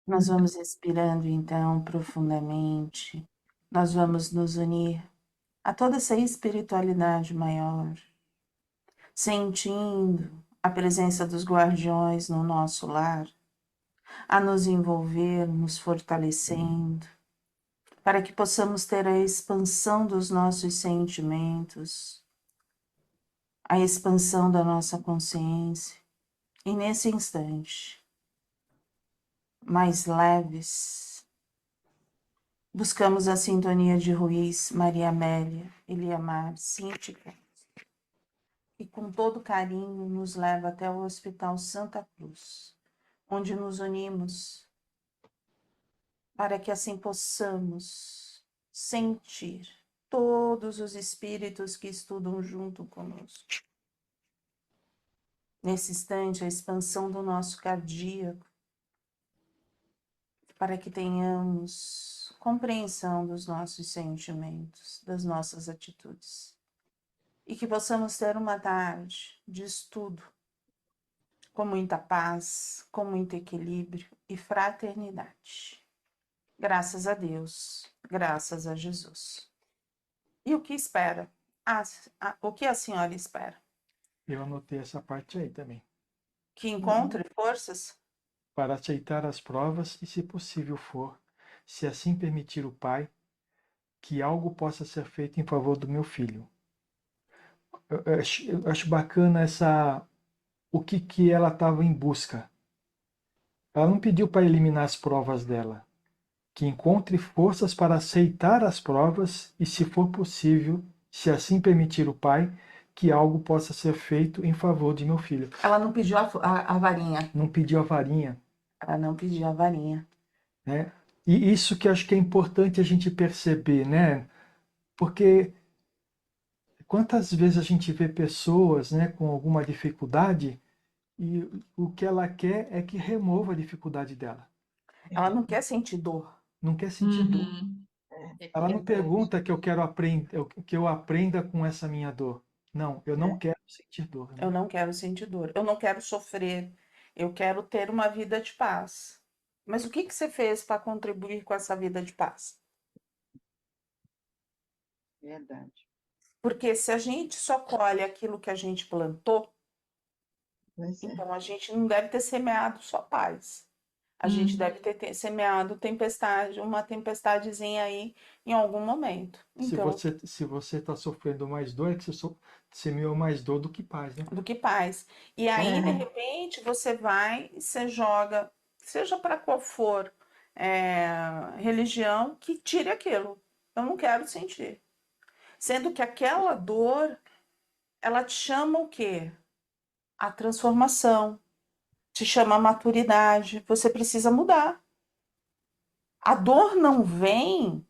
Nós vamos respirando então profundamente. Nós vamos nos unir a toda essa espiritualidade maior, sentindo a presença dos guardiões no nosso lar, a nos envolver, nos fortalecendo, para que possamos ter a expansão dos nossos sentimentos, a expansão da nossa consciência. E nesse instante, mais leves, buscamos a sintonia de Ruiz, Maria Amélia, Eliamar, Cíntica, e com todo carinho nos leva até o Hospital Santa Cruz, onde nos unimos para que assim possamos sentir todos os espíritos que estudam junto conosco. Nesse instante, a expansão do nosso cardíaco, para que tenhamos compreensão dos nossos sentimentos, das nossas atitudes. E que possamos ter uma tarde de estudo com muita paz, com muito equilíbrio e fraternidade. Graças a Deus, graças a Jesus. E o que espera? O que a senhora espera? Eu anotei essa parte aí também. Que encontre forças Para aceitar as provas e, se possível for, se assim permitir o Pai, que algo possa ser feito em favor do meu filho. Eu acho bacana o que ela estava em busca. Ela não pediu para eliminar as provas dela. Que encontre forças para aceitar as provas e, se for possível, se assim permitir o Pai, que algo possa ser feito em favor de meu filho. Ela não pediu a varinha. Não pediu a varinha. Ela não pediu a varinha. Né? E isso que eu acho que é importante a gente perceber, né? Porque quantas vezes a gente vê pessoas, né, com alguma dificuldade e o que ela quer é que remova a dificuldade dela. Ela não quer sentir dor. Não quer sentir dor. Ela não pergunta que eu aprenda com essa minha dor. Não, eu não quero sentir dor. Né? Eu não quero sentir dor. Eu não quero sofrer. Eu quero ter uma vida de paz. Mas o que você fez para contribuir com essa vida de paz? Verdade. Porque se a gente só colhe aquilo que a gente plantou, Pois é. então a gente não deve ter semeado só paz. A gente deve ter semeado tempestade, uma tempestadezinha aí em algum momento. Então, Se você está sofrendo mais dor, é que você semeou mais dor do que paz, né? do que paz. E aí, de repente, você vai e você joga, seja para qual for religião, que tire aquilo. Eu não quero sentir. Sendo que aquela dor, ela te chama o quê? A transformação, te chama a maturidade. Você precisa mudar. A dor não vem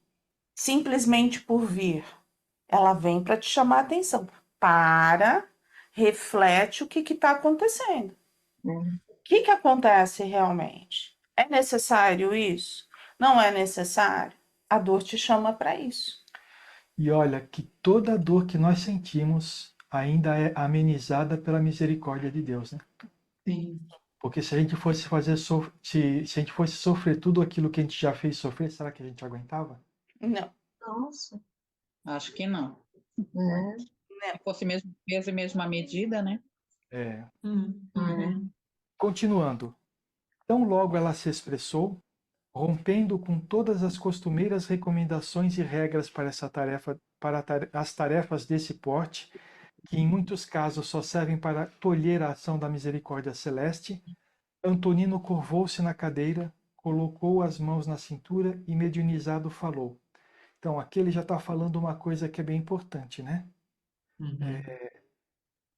simplesmente por vir. Ela vem para te chamar a atenção. Para, reflete o que está acontecendo. O que acontece realmente? É necessário isso? Não é necessário? A dor te chama para isso. E olha que toda dor que nós sentimos ainda é amenizada pela misericórdia de Deus, né? Sim. Porque se a gente fosse se a gente fosse sofrer tudo aquilo que a gente já fez sofrer, será que a gente aguentava? Não, Nossa. Acho que não. É. Se fosse mesmo peso e mesma medida, né? É. Uhum. Continuando. Tão logo ela se expressou, rompendo com todas as costumeiras recomendações e regras para essa tarefa, as tarefas desse porte, que em muitos casos só servem para tolher a ação da misericórdia celeste, Antonino curvou-se na cadeira, colocou as mãos na cintura e, mediunizado, falou. Então, aqui ele já está falando uma coisa que é bem importante, né?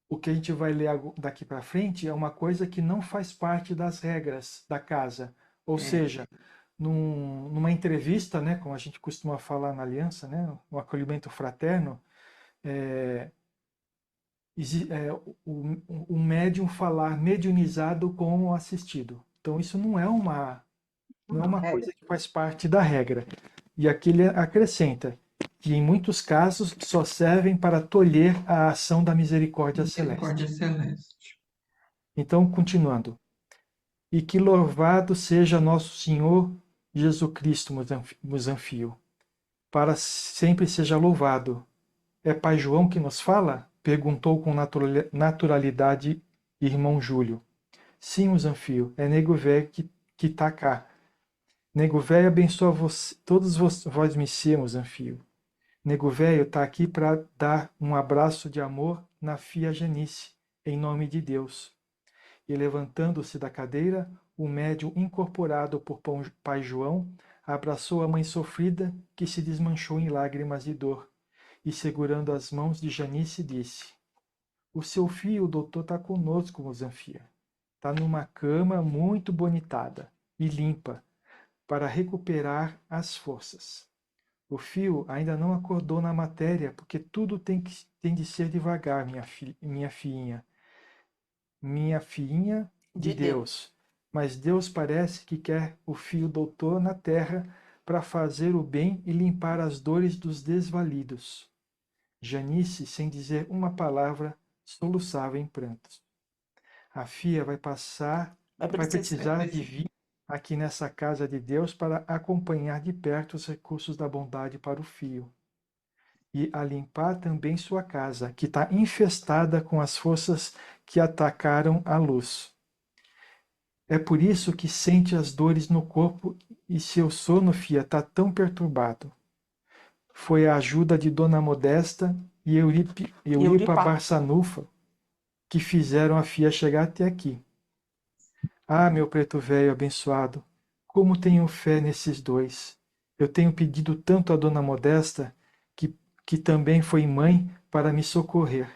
O que a gente vai ler daqui para frente é uma coisa que não faz parte das regras da casa. Ou seja, numa entrevista, né, como a gente costuma falar na Aliança, né, no acolhimento fraterno, o médium falar mediunizado com o assistido. Então, isso não é uma coisa que faz parte da regra. E aqui ele acrescenta que, em muitos casos, só servem para tolher a ação da misericórdia celeste. Então, continuando. e que louvado seja nosso Senhor Jesus Cristo, Musanfio. Para sempre seja louvado. É Pai João que nos fala? Perguntou com naturalidade irmão Júlio. Sim, Musanfio, é nego velho que tá cá. Nego velho abençoa todos vós messias, Musanfio. Nego velho tá aqui para dar um abraço de amor na fia Janice, em nome de Deus. E levantando-se da cadeira, o médium incorporado por Pai João abraçou a mãe sofrida que se desmanchou em lágrimas de dor e, segurando as mãos de Janice, disse: o seu filho, o doutor, está conosco, Musanfia. Está numa cama muito bonitada e limpa para recuperar as forças. O fio ainda não acordou na matéria, porque tudo tem de ser devagar, minha filhinha. Minha filhinha de Deus. Mas Deus parece que quer o fio doutor na terra para fazer o bem e limpar as dores dos desvalidos. Janice, sem dizer uma palavra, soluçava em prantos. A fia vai precisar de vir aqui nessa casa de Deus para acompanhar de perto os recursos da bondade para o fio. E a limpar também sua casa, que está infestada com as forças que atacaram a luz. É por isso que sente as dores no corpo e seu sono, fia, está tão perturbado. Foi a ajuda de Dona Modesta e Euripa Barçanufa que fizeram a fia chegar até aqui. Ah, meu preto velho abençoado, como tenho fé nesses dois. Eu tenho pedido tanto a Dona Modesta, que também foi mãe, para me socorrer.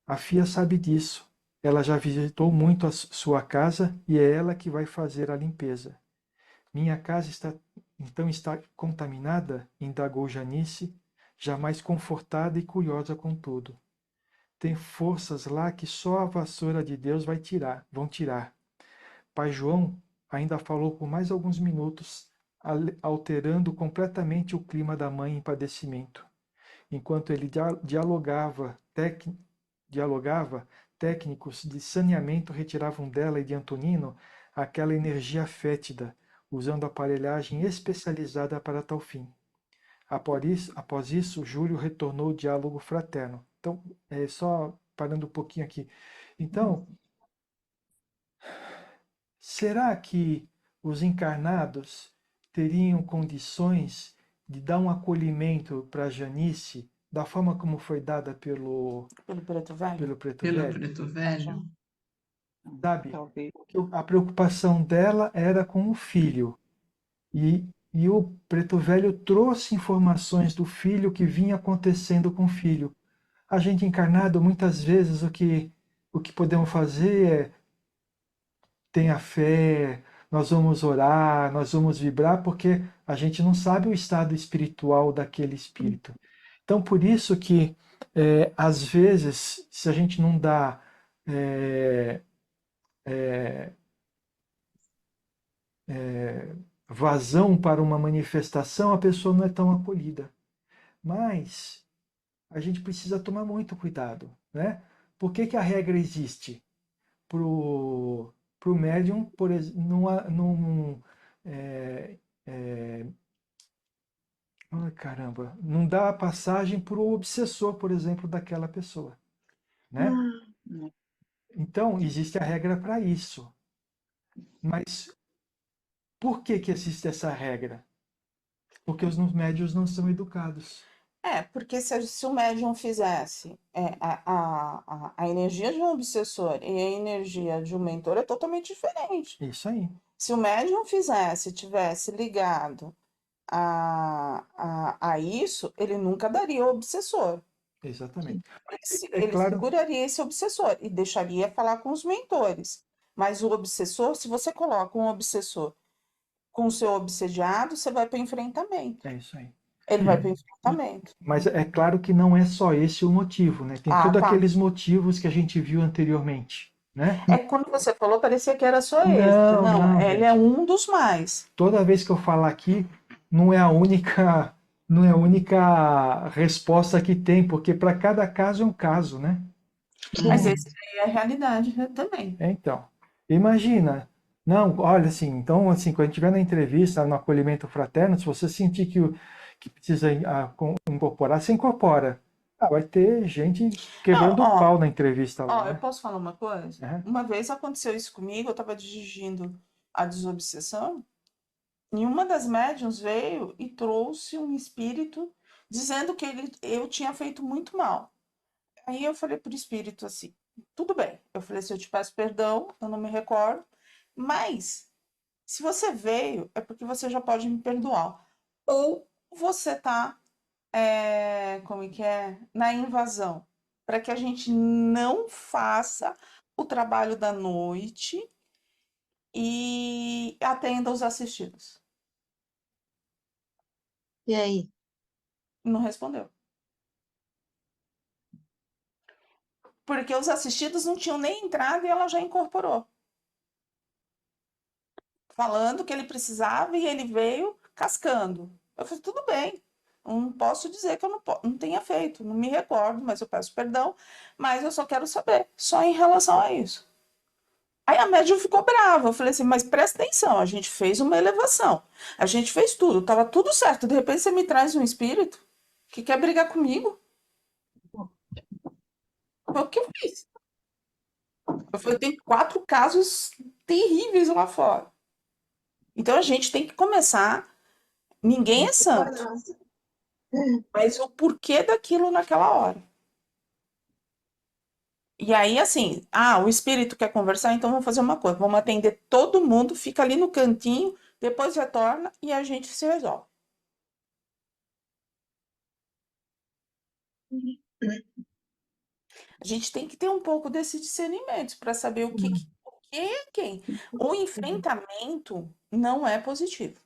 A fia sabe disso. Ela já visitou muito a sua casa e é ela que vai fazer a limpeza. Minha casa está contaminada? Indagou Janice, jamais confortada e curiosa com tudo. Tem forças lá que só a vassoura de Deus vão tirar. Pai João ainda falou por mais alguns minutos, alterando completamente o clima da mãe em padecimento. Enquanto ele dialogava, técnicos de saneamento retiravam dela e de Antonino aquela energia fétida, usando aparelhagem especializada para tal fim. Após isso, Júlio retornou ao diálogo fraterno. Então, só parando um pouquinho aqui. Então, será que os encarnados teriam condições de dar um acolhimento para Janice da forma como foi dada pelo preto velho? Preto velho. Sabe? Talvez. A preocupação dela era com o filho. E o preto velho trouxe informações do filho que vinha acontecendo com o filho. A gente encarnado, muitas vezes, o que podemos fazer é tenha fé, nós vamos orar, nós vamos vibrar, porque a gente não sabe o estado espiritual daquele espírito. Então, por isso que, às vezes, se a gente não dá vazão para uma manifestação, a pessoa não é tão acolhida. Mas a gente precisa tomar muito cuidado, né? Por que a regra existe? Para o médium, por exemplo, caramba, não dá a passagem para o obsessor, por exemplo, daquela pessoa, né? Então, existe a regra para isso. Mas por que existe essa regra? Porque os médiuns não são educados. Porque se o médium fizesse a energia de um obsessor e a energia de um mentor é totalmente diferente. Isso aí. Se o médium tivesse ligado a isso, ele nunca daria o obsessor. Exatamente. Ele seguraria esse obsessor e deixaria falar com os mentores. Mas o obsessor, se você coloca um obsessor com o seu obsediado, você vai para o enfrentamento. É isso aí. Ele vai para o enfrentamento. Mas é claro que não é só esse o motivo, né? Tem todos aqueles motivos que a gente viu anteriormente, né? Quando você falou, parecia que era só esse. Não, ele é um dos mais. Toda vez que eu falar aqui, não é a única resposta que tem, porque para cada caso é um caso, né? Mas esse aí é a realidade também. Então, imagina, Não, olha assim, então assim, quando a gente estiver na entrevista, no acolhimento fraterno, se você sentir que precisa incorporar, você incorpora. Ah, vai ter gente Não, quebrando o ó, pau na entrevista lá, eu né? posso falar uma coisa? É. Uma vez aconteceu isso comigo, eu estava dirigindo a desobsessão, e uma das médiuns veio e trouxe um espírito dizendo que eu tinha feito muito mal. Aí eu falei pro espírito assim, tudo bem. Eu falei assim, eu te peço perdão, eu não me recordo, mas se você veio, é porque você já pode me perdoar. Ou você tá, como é que é? Na invasão. Para que a gente não faça o trabalho da noite e atenda os assistidos. E aí? Não respondeu. Porque os assistidos não tinham nem entrado e ela já incorporou. Falando que ele precisava e ele veio cascando. Eu falei, tudo bem. Não posso dizer que eu não tenha feito, não me recordo, mas eu peço perdão, mas eu só quero saber, só em relação a isso. Aí a médium ficou brava. Eu falei assim, mas presta atenção, a gente fez uma elevação, a gente fez tudo, estava tudo certo. De repente você me traz um espírito que quer brigar comigo. Foi o que eu fiz. Eu falei, tem 4 casos terríveis lá fora. Então a gente tem que começar. Ninguém é santo, Nossa. mas o porquê daquilo naquela hora. E aí, assim, o espírito quer conversar, então vamos fazer uma coisa: vamos atender todo mundo, fica ali no cantinho, depois retorna e a gente se resolve. A gente tem que ter um pouco desse discernimento para saber o que é quem. O enfrentamento não é positivo.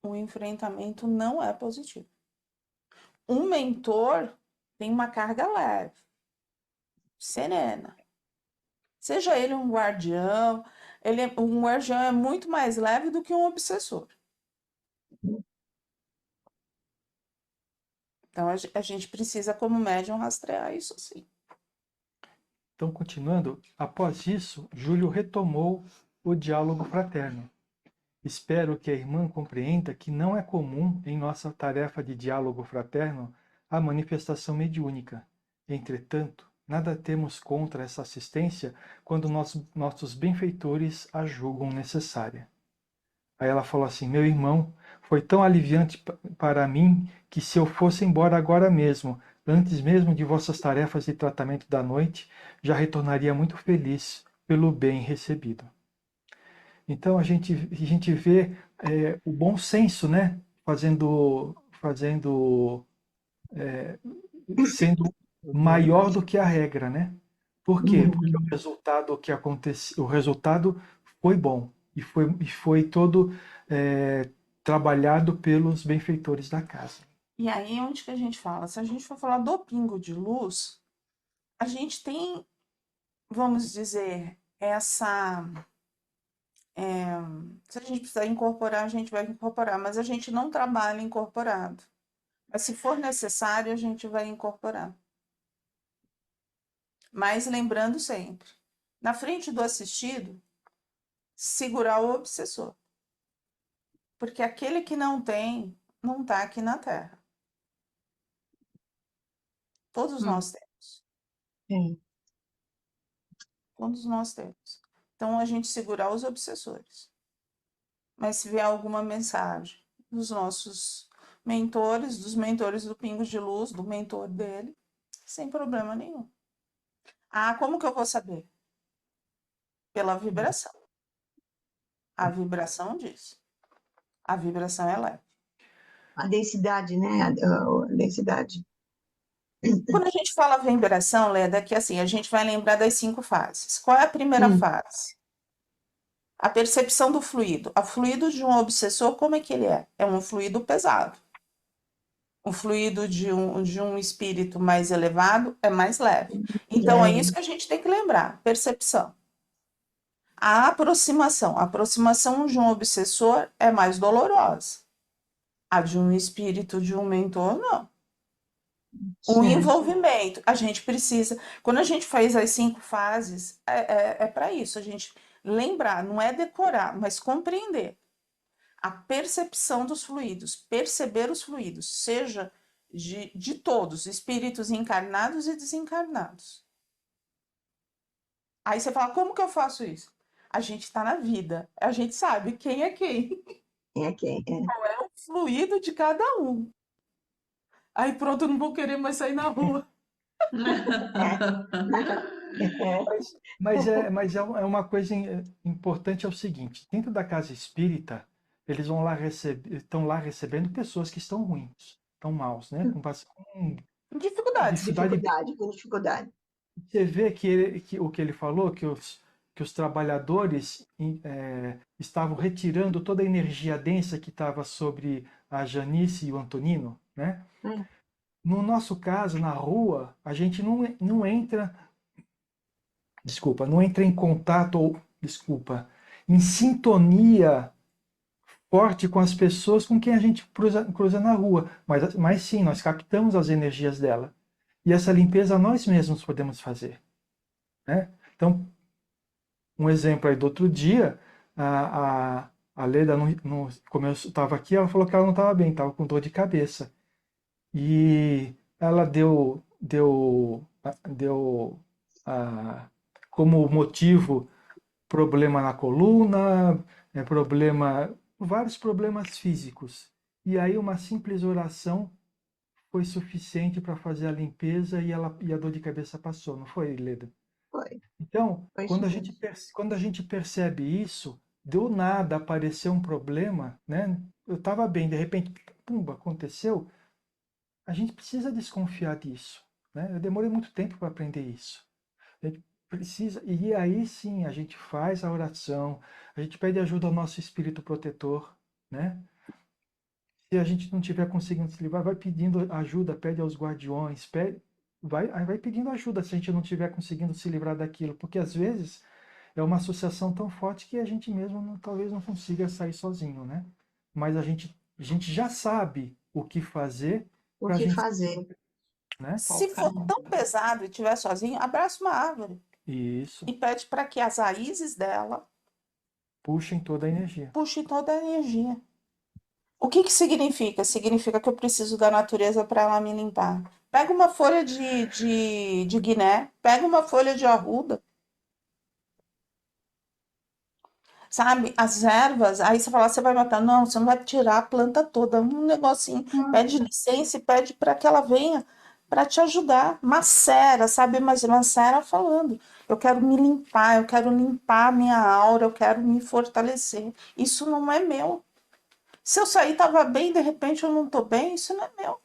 O enfrentamento não é positivo. Um mentor tem uma carga leve, serena. Seja ele um guardião, um guardião é muito mais leve do que um obsessor. Então a gente precisa, como médium, rastrear isso sim. Então, continuando, após isso, Júlio retomou o diálogo fraterno. Espero que a irmã compreenda que não é comum em nossa tarefa de diálogo fraterno a manifestação mediúnica. Entretanto, nada temos contra essa assistência quando nossos benfeitores a julgam necessária. Aí ela falou assim: meu irmão, foi tão aliviante para mim que se eu fosse embora agora mesmo, antes mesmo de vossas tarefas de tratamento da noite, já retornaria muito feliz pelo bem recebido. Então a gente vê o bom senso, né? Fazendo, sendo maior do que a regra, né? Por quê? Porque o resultado que aconteceu, o resultado foi bom e foi todo trabalhado pelos benfeitores da casa. E aí, onde que a gente fala? Se a gente for falar do pingo de luz, a gente tem, vamos dizer, se a gente precisar incorporar, a gente vai incorporar, mas a gente não trabalha incorporado. Mas se for necessário, a gente vai incorporar. Mas lembrando sempre, na frente do assistido, segurar o obsessor. Porque aquele que não tem, não está aqui na Terra. Todos nós temos. Sim. Todos nós temos. Então, a gente segurar os obsessores. Mas se vier alguma mensagem dos nossos mentores, dos mentores do Pingo de Luz, do mentor dele, sem problema nenhum. Como que eu vou saber? Pela vibração. A vibração diz. A vibração é leve. A densidade, né? A densidade. Quando a gente fala vibração, Leda, que assim, a gente vai lembrar das 5 fases. Qual é a primeira Hum. fase? A percepção do fluido. O fluido de um obsessor, como é que ele é? É um fluido pesado. O fluido de um espírito mais elevado é mais leve. Então, é isso que a gente tem que lembrar: percepção. A aproximação. A aproximação de um obsessor é mais dolorosa. A de um espírito, de um mentor, não. O Sim. envolvimento, a gente precisa. Quando a gente faz as 5 fases, é para isso, a gente lembrar, não é decorar, mas compreender a percepção dos fluidos, perceber os fluidos, seja de todos, espíritos encarnados e desencarnados. Aí você fala, como que eu faço isso? A gente está na vida, a gente sabe quem é quem, É quem? é o fluido de cada um. Aí pronto, eu não vou querer mais sair na rua. É. Mas é uma coisa importante, é o seguinte, dentro da casa espírita, eles vão lá estão lá recebendo pessoas que estão ruins, estão maus, né? Com Dificuldades. dificuldade. Dificuldade, com dificuldade. Você vê que o que ele falou, que os trabalhadores estavam retirando toda a energia densa que estava sobre a Janice e o Antonino, né? Hum. No nosso caso, na rua, a gente não entra, desculpa, não entra em contato ou, desculpa, em sintonia forte com as pessoas com quem a gente cruza na rua, mas sim, nós captamos as energias dela. E essa limpeza nós mesmos podemos fazer, né? Então, um exemplo aí do outro dia, a Leda, como eu estava aqui, ela falou que ela não estava bem, estava com dor de cabeça. E ela deu como motivo problema na coluna, vários problemas físicos. E aí uma simples oração foi suficiente para fazer a limpeza e a dor de cabeça passou, não foi, Leda? Foi, Então, foi isso quando a gente, mesmo. quando a gente percebe isso, do nada apareceu um problema, né? Eu estava bem, de repente, pumba, aconteceu. A gente precisa desconfiar disso, né? Eu demorei muito tempo para aprender isso. A gente precisa, e aí sim a gente faz a oração, a gente pede ajuda ao nosso espírito protetor, né? Se a gente não tiver conseguindo se livrar, vai pedindo ajuda, pede aos guardiões, vai pedindo ajuda se a gente não tiver conseguindo se livrar daquilo, porque às vezes é uma associação tão forte que a gente mesmo talvez não consiga sair sozinho, né? Mas a gente já sabe o que fazer O para a que gente, fazer? né? Se for tão pesado e estiver sozinho, abraça uma árvore Isso, e pede para que as raízes dela puxem toda a energia. puxem toda a energia. O que que significa? Significa que eu preciso da natureza para ela me limpar. Pega uma folha de guiné, pega uma folha de arruda, sabe? As ervas, aí você fala, você vai matar. Não, você não vai tirar a planta toda. Um negocinho, pede licença e pede para que ela venha para te ajudar. Macera, sabe? Mas macera falando. Eu quero me limpar, eu quero limpar a minha aura, eu quero me fortalecer. Isso não é meu. Se eu sair estava bem, de repente eu não estou bem, isso não é meu.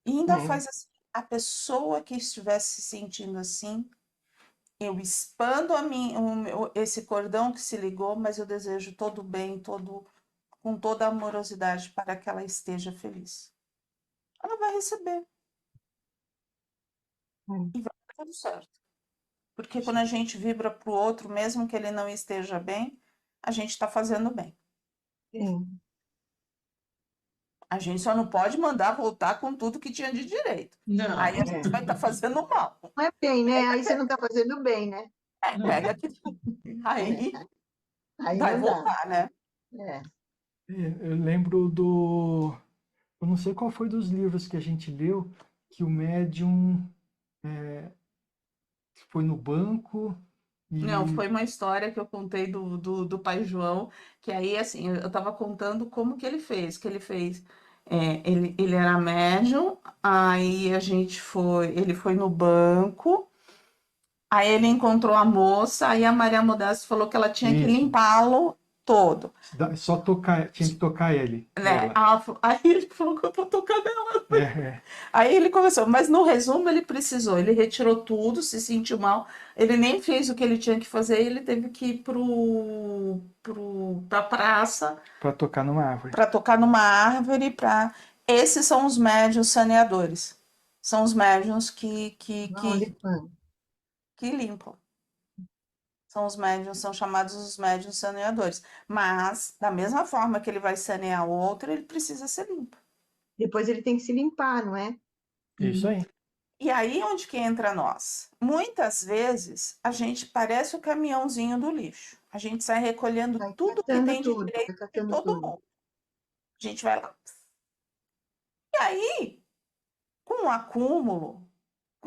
E ainda É, faz assim, a pessoa que estiver se sentindo assim, eu expando esse cordão que se ligou, mas eu desejo todo o bem, com toda a amorosidade para que ela esteja feliz. Ela vai receber e vai dar tudo certo. Porque quando a gente vibra para o outro, mesmo que ele não esteja bem, a gente está fazendo bem. sim. A gente só não pode mandar voltar com tudo que tinha de direito. Aí a Não, gente vai estar fazendo mal. Não é bem, né? Aí você não está fazendo bem, né? Pega aqui. Aí Aí vai não dá. voltar, né? É. Eu lembro eu não sei qual foi dos livros que a gente leu, que o médium foi no banco Não, e foi uma história que eu contei do pai João, que aí, assim, eu estava contando como que ele fez, ele era médium, aí ele foi no banco, aí ele encontrou a moça, aí a Maria Modesto falou que ela tinha que isso, limpá-lo todo, só tocar, tinha que tocar né? ela. Aí ele falou que eu vou tocar nela. É, é. Aí ele começou, mas no resumo ele precisou, ele retirou tudo, se sentiu mal, ele nem fez o que ele tinha que fazer, ele teve que ir pra praça Para tocar numa árvore. para tocar numa árvore, Esses são os médiuns saneadores, são os médiuns Vão limpando. que limpam, são os médiuns, são chamados os médiuns saneadores, mas da mesma forma que ele vai sanear o outro, ele precisa ser limpo. Depois ele tem que se limpar, não é? Isso aí. E aí onde que entra nós? Muitas vezes a gente parece o caminhãozinho do lixo. A gente sai recolhendo Vai tudo que catando tem de tudo, direito vai de catando todo tudo. mundo. A gente vai lá. E aí, com o acúmulo,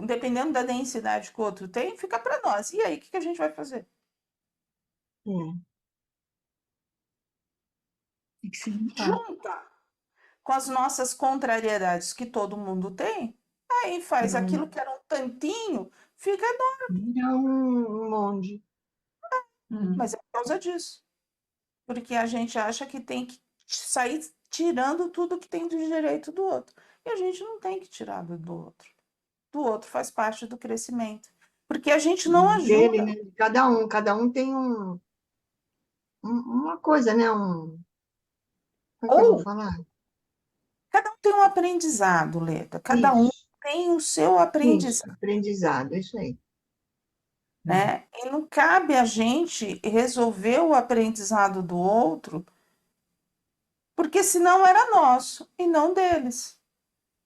dependendo da densidade que o outro tem, fica para nós. E aí, o que que a gente vai fazer? É, Tem que se limpar. Junta com as nossas contrariedades que todo mundo tem, aí faz aquilo que era um tantinho, fica enorme. é um monte. Mas é por causa disso. Porque a gente acha que tem que sair tirando tudo que tem de direito do outro. E a gente não tem que tirar do outro. Do outro faz parte do crescimento. Porque a gente não Dele, ajuda. né? Cada um tem uma coisa, né? Como é que eu vou Ou falar? cada um tem um aprendizado, Leda. Cada um Isso, tem o seu isso, aprendizado, aprendizado, isso aí. né? E não cabe a gente resolver o aprendizado do outro, porque senão era nosso e não deles.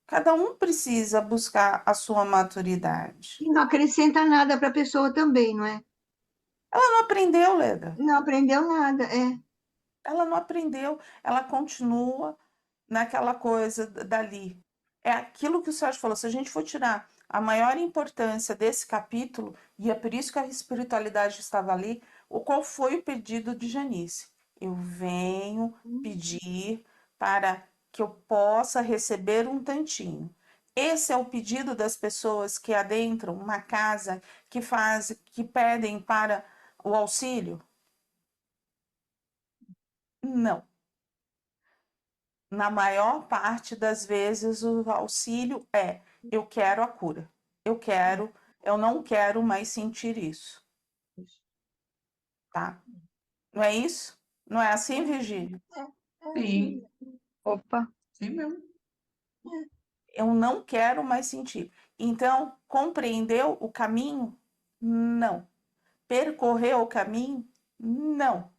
Cada um precisa buscar a sua maturidade. E não acrescenta nada para a pessoa também, não é? Ela não aprendeu, Leda. Não aprendeu nada, é. Ela não aprendeu. Ela continua naquela coisa dali. É aquilo que o Sérgio falou. Se a gente for tirar a maior importância desse capítulo, e é por isso que a espiritualidade estava ali, qual foi o pedido de Janice? Eu venho pedir para que eu possa receber um tantinho. Esse é o pedido das pessoas que adentram uma casa, que pedem para o auxílio? Não. Na maior parte das vezes, o auxílio é: eu quero a cura. Eu não quero mais sentir isso, tá? Não é isso? Não é assim, Virgínia? Sim, Opa, sim mesmo. Eu não quero mais sentir. Então, compreendeu o caminho? Não. Percorreu o caminho? Não.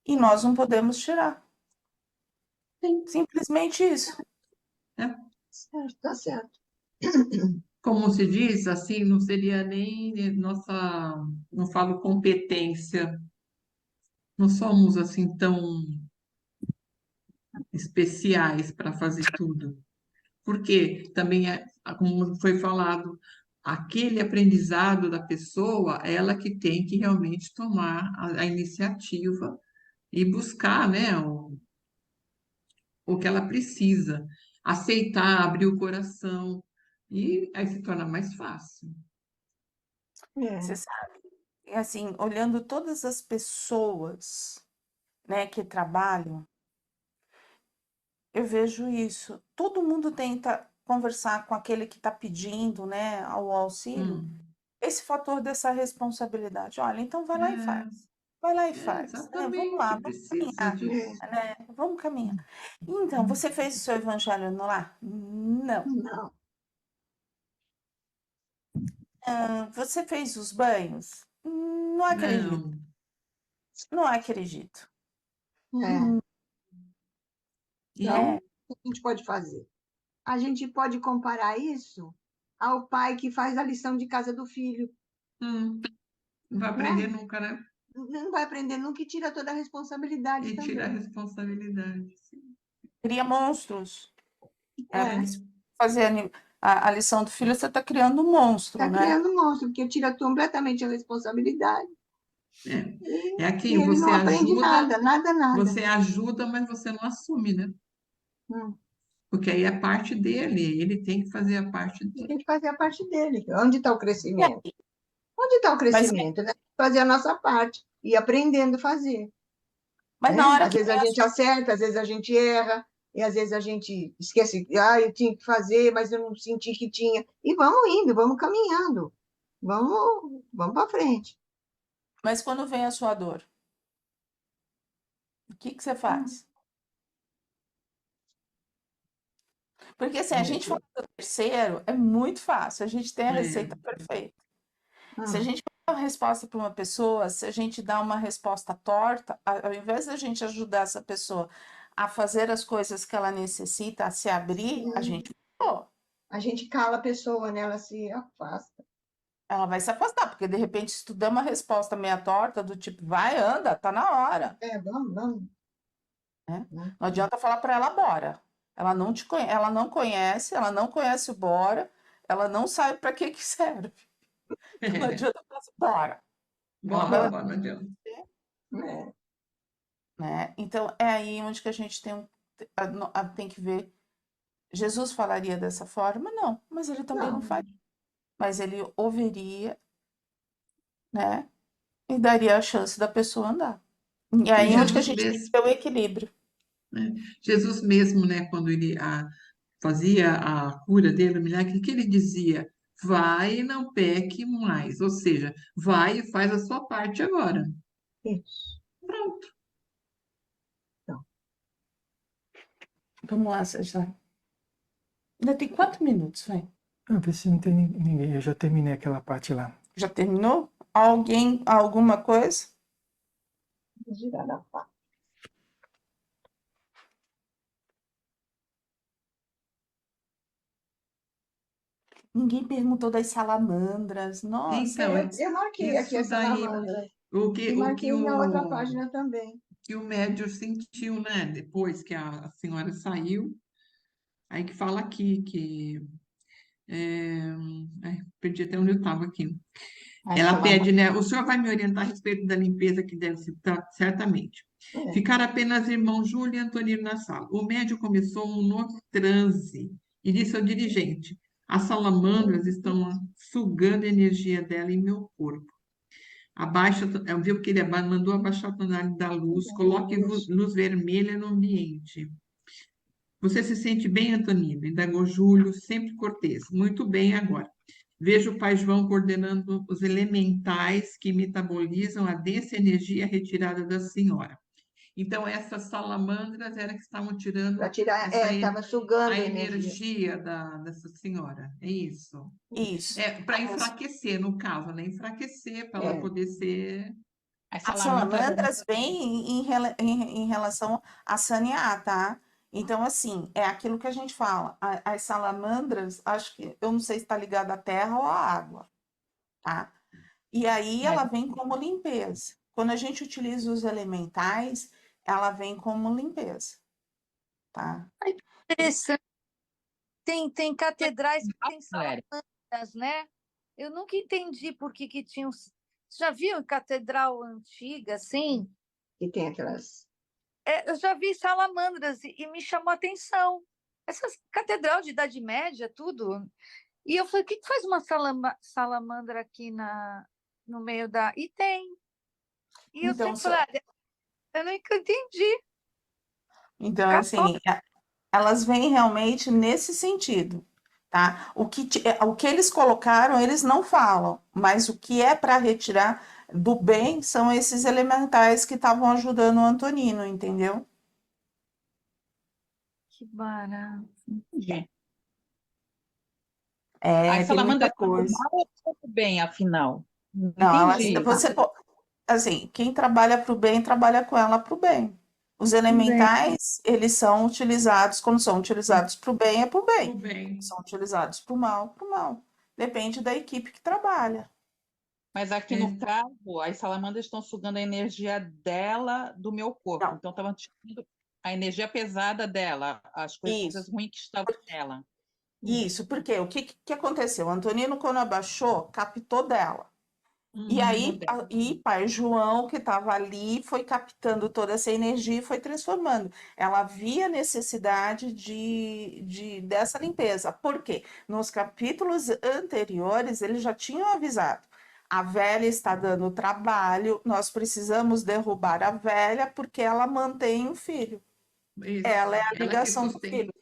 E nós não podemos tirar. Sim. Simplesmente isso. Certo, tá certo. Como se diz, assim, não seria nem nossa, não falo competência, não somos assim tão especiais para fazer tudo. Porque também, como foi falado, aquele aprendizado da pessoa, ela que tem que realmente tomar a iniciativa e buscar, né, o que ela precisa, aceitar, abrir o coração, e aí se torna mais fácil. Você É, sabe, assim, olhando todas as pessoas, né, que trabalham, eu vejo isso. Todo mundo tenta conversar com aquele que está pedindo, né, o auxílio, Hum, esse fator dessa responsabilidade. Olha, então vai lá e é, faz. Vai lá e é faz, né? Vamos lá, exatamente, vamos precisa caminhar, disso. é. né? Vamos caminhar. Então, você fez o seu evangelho no lar? Não. Não, Você fez os banhos? Não acredito. Não, Não acredito. é. Então, Né? o que a gente pode fazer? A gente pode comparar isso ao pai que faz a lição de casa do filho, não vai aprender né? nunca, né? Não vai aprender nunca e tira toda a responsabilidade E tira a também. responsabilidade. Sim. Cria monstros. É, É, porque se fazer a lição do filho, você está criando um monstro, está né? criando um monstro, porque tira completamente a responsabilidade É e aquilo, ele não aprende nada, nada, nada. você ajuda, mas você não assume, né? Hum. Porque aí é parte dele, ele tem que fazer a parte Ele dele. tem que fazer a parte dele. Onde está o E crescimento? aí? Onde está o Mas, crescimento, né? Fazer a nossa parte e aprendendo a fazer, mas na né? hora Às que vezes a vem a gente sua. acerta, às vezes a gente erra, e às vezes a gente esquece, ah, eu tinha que fazer, mas eu não senti que tinha. E vamos indo, vamos caminhando, vamos para frente. Mas quando vem a sua dor, o que que você faz? Porque assim, a gente fala do terceiro é muito fácil, a gente tem a É, receita perfeita. Se a Hum, gente dá uma resposta para uma pessoa, se a gente dá uma resposta torta, ao invés da gente ajudar essa pessoa a fazer as coisas que ela necessita, a se abrir, a gente falou. A gente cala a pessoa, né? Ela se afasta. Ela vai se afastar, porque de repente, se tu der uma resposta meia torta, do tipo, vai, anda, tá na hora, Vamos. né? Né? Não adianta falar para ela, bora. Ela não conhece o bora, ela não sabe para que que serve. Então, não adianta falar assim, bora. Ela vai, Bora, não adianta. É, né? Então, é aí onde que a gente tem que ver. Jesus falaria dessa forma? Não, mas ele também não não, faria. Mas ele ouviria, né? E daria a chance da pessoa andar. E E aí onde que a Jesus gente tem que mesmo, ter o equilíbrio. né? Jesus mesmo, né, quando ele fazia a cura dele, o milagre, o que ele dizia? Vai e não peque mais. Ou seja, vai e faz a sua parte agora. isso. Pronto. Então, Vamos lá, Sérgio. Ainda tem 4 minutos, vai. Vê se não tem ninguém. Eu já terminei aquela parte lá. Já terminou? Alguém, alguma coisa? girar a pá. Ninguém perguntou das salamandras. Nossa, Então, Eu marquei aqui isso a daí, salamandra e o que marquei na outra o, página também. que o médium sentiu, né, depois que a senhora saiu, aí que fala aqui que perdi até onde eu estava aqui. A Ela salamandra. pede, né? O senhor vai me orientar a respeito da limpeza que deve se certamente. É, Ficar apenas irmão Júlio e Antonino na sala. O médium começou um novo transe e disse ao dirigente: as salamandras estão sugando a energia dela em meu corpo. Abaixa, viu que ele mandou abaixar a tonalidade da luz, coloque luz vermelha no ambiente. Você se sente bem, Antonino? Indagou Júlio, sempre cortês. Muito bem agora. Vejo o pai João coordenando os elementais que metabolizam a densa energia retirada da senhora. Então, essas salamandras eram que estavam para tirando tirar, estava a sugando a energia. energia dessa senhora. É isso. isso. É para enfraquecer, no caso, né? Enfraquecer para ela É, poder ser. As As salamandras. salamandras vêm em relação a sanear, tá? Então, assim, é aquilo que a gente fala. As salamandras, acho que, eu não sei se está ligado à terra ou à água, tá? E aí ela vem como limpeza. Quando a gente utiliza os elementais, ela vem como limpeza, tá? Interessante. Tem catedrais que tem Valéria. salamandras, né? Eu nunca entendi por que que tinham. Você já viu em catedral antiga, assim? que tem aquelas. Eu já vi salamandras e me chamou a atenção. Essas catedral de Idade Média, tudo. E eu falei, o que que faz uma salamandra aqui no meio da... E tem. E eu Então, sempre falei, eu nunca entendi. então Católica. assim, elas vêm realmente nesse sentido, tá? O que eles colocaram, eles não falam, mas o que é para retirar do bem são esses elementais que estavam ajudando o Antonino, entendeu? Que barato. Entendi. É, As tem muita salamandras estão pro coisa. mal ou estão pro bem, afinal? Não Não, entendi. assim, quem trabalha para o bem, trabalha com ela para o bem. Os Bem, elementais, eles são utilizados, quando são utilizados para o bem, é para o bem. Tudo bem. São utilizados para o mal. Depende da equipe que trabalha. Mas aqui no caso, as salamandras estão sugando a energia dela do meu corpo. Não, Então, estavam tirando a energia pesada dela, as coisas isso. ruins que estavam nela. Isso, porque o que aconteceu? O Antonino, quando abaixou, captou dela. E aí, Moderno. pai João, que estava ali, foi captando toda essa energia e foi transformando. Ela via necessidade dessa limpeza. Por quê? Nos capítulos anteriores, eles já tinham avisado. A velha está dando trabalho, nós precisamos derrubar a velha porque ela mantém o filho. Ela Isso. é a Ela que ligação do filho.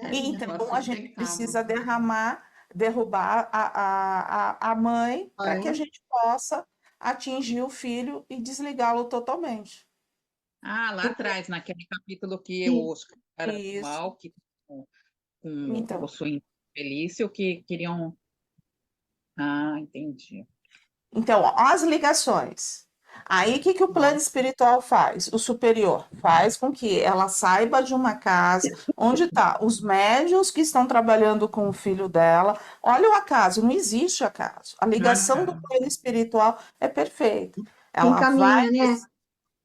Né? ela Então, a gente sustentava. precisa derrubar a mãe para que a Mãe, gente possa atingir o filho e desligá-lo totalmente. Ah, lá Porque atrás, naquele capítulo que sim, os caras do isso. mal, que Então, possuem Felício, que queriam. Ah, entendi. então, ó, as ligações. Aí, o que que o plano espiritual faz? O superior faz com que ela saiba de uma casa onde tá os médiuns que estão trabalhando com o filho dela. Olha o acaso, não existe acaso. A ligação do Aham. plano espiritual é perfeita. Ela vai, Encaminha, né?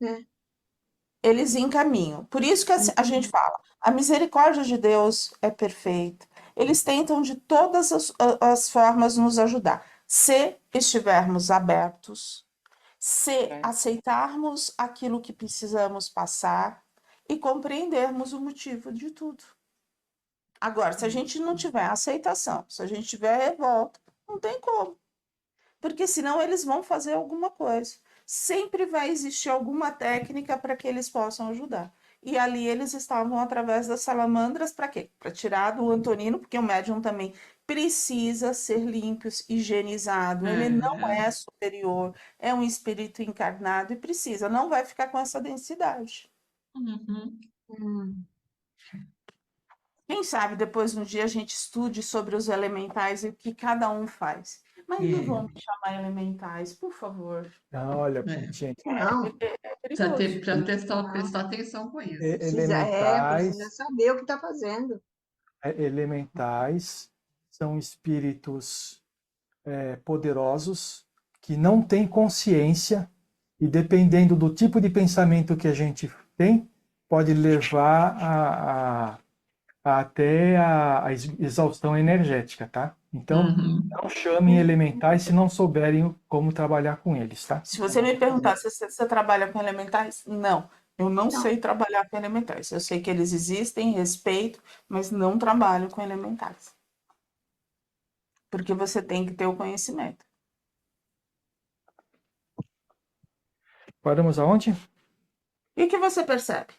É. eles encaminham. Por isso que a gente fala, a misericórdia de Deus é perfeita. Eles tentam de todas as formas nos ajudar. Se estivermos abertos, se É. aceitarmos aquilo que precisamos passar e compreendermos o motivo de tudo. Agora, se a gente não tiver aceitação, se a gente tiver revolta, não tem como. Porque senão eles vão fazer alguma coisa. Sempre vai existir alguma técnica para que eles possam ajudar. E ali eles estavam através das salamandras para quê? Para tirar do Antonino, porque o médium também precisa ser limpo, higienizado. Ele não é superior, é um espírito encarnado e precisa, não vai ficar com essa densidade. Uhum. Hum. Quem sabe depois um dia a gente estude sobre os elementais e o que cada um faz. Mas não vão me chamar elementais, por favor. Olha, É. gente, Não, É Precisa perigoso. prestar atenção com isso. precisa elementais, saber o que está fazendo. elementais são espíritos poderosos que não têm consciência e dependendo do tipo de pensamento que a gente tem, pode levar até a exaustão energética, tá? Então, Uhum. não chamem elementais se não souberem como trabalhar com eles, tá? Se você me perguntar se você trabalha com elementais, não. Eu não Não. sei trabalhar com elementais. Eu sei que eles existem, respeito, mas não trabalho com elementais. Porque você tem que ter o conhecimento. Paramos aonde? E o que você percebe?